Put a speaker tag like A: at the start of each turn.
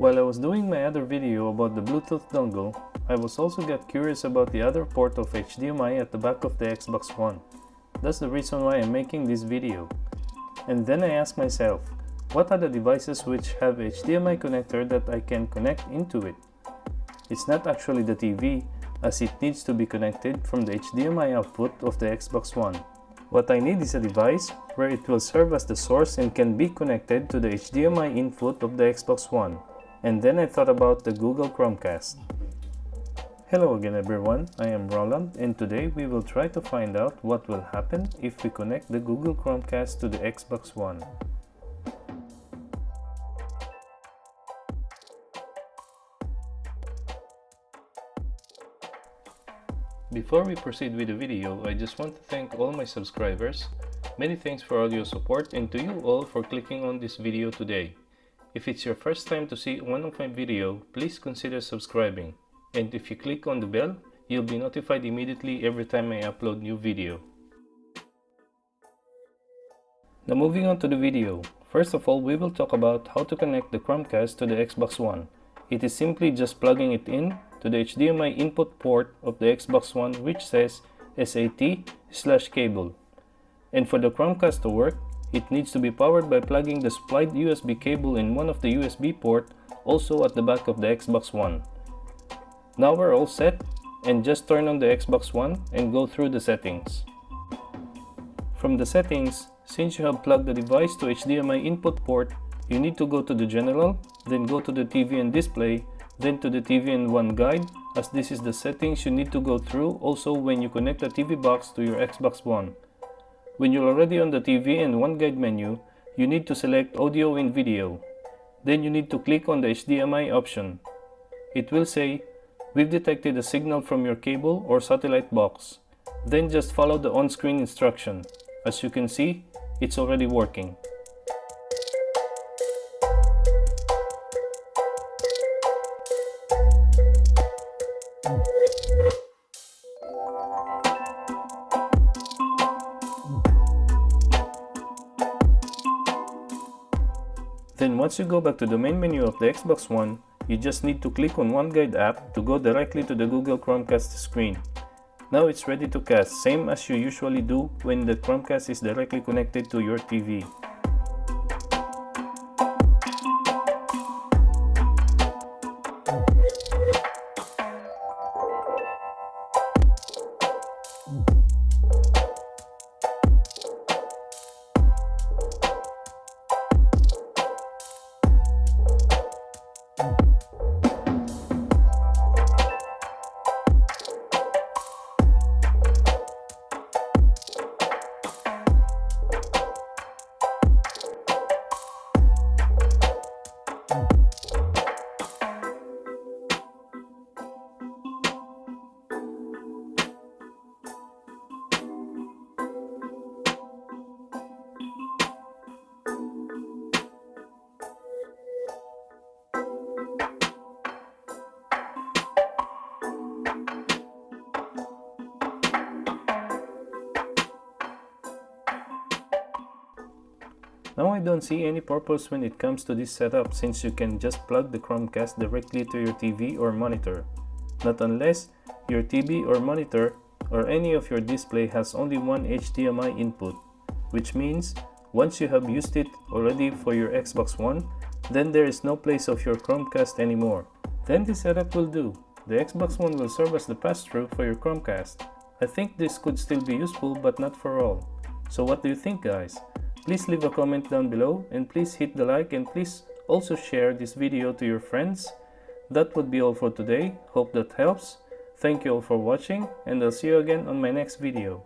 A: While I was doing my other video about the Bluetooth dongle, I was also got curious about the other port of HDMI at the back of the Xbox One. That's the reason why I'm making this video. And then I asked myself, what are the devices which have HDMI connector that I can connect into it? It's not actually the TV, as it needs to be connected from the HDMI output of the Xbox One. What I need is a device where it will serve as the source and can be connected to the HDMI input of the Xbox One. And then I thought about the Google Chromecast. Hello again everyone, I am Roland, and today we will try to find out what will happen if we connect the Google Chromecast to the Xbox One. Before we proceed with the video, I just want to thank all my subscribers. Many thanks for all your support, and to you all for clicking on this video today. If it's your first time to see one of my video, please consider subscribing. And if you click on the bell, you'll be notified immediately every time I upload new video. Now moving on to the video. First of all, we will talk about how to connect the Chromecast to the Xbox One. It is simply just plugging it in to the HDMI input port of the Xbox One, which says SAT/cable. And for the Chromecast to work, it needs to be powered by plugging the supplied USB cable in one of the USB port, also at the back of the Xbox One. Now we're all set, and just turn on the Xbox One and go through the settings. From the settings, since you have plugged the device to HDMI input port, you need to go to the General, then go to the TV and Display, then to the TV and WAN Guide, as this is the settings you need to go through also when you connect the TV box to your Xbox One. When you're already on the TV and WAN Guide menu, you need to select Audio and Video. Then you need to click on the HDMI option. It will say, "We've detected a signal from your cable or satellite box." Then just follow the on-screen instruction. As you can see, it's already working. Then once you go back to the main menu of the Xbox One, you just need to click on WAN Guide app to go directly to the Google Chromecast screen. Now it's ready to cast, same as you usually do when the Chromecast is directly connected to your TV. Now I don't see any purpose when it comes to this setup, since you can just plug the Chromecast directly to your TV or monitor. Not unless your TV or monitor or any of your display has only one HDMI input, which means once you have used it already for your Xbox One, then there is no place of your Chromecast anymore. Then this setup will do. The Xbox One will serve as the pass-through for your Chromecast. I think this could still be useful, but not for all. So what do you think, guys? Please leave a comment down below, and please hit the like, and please also share this video to your friends. That would be all for today. Hope that helps. Thank you all for watching, and I'll see you again on my next video.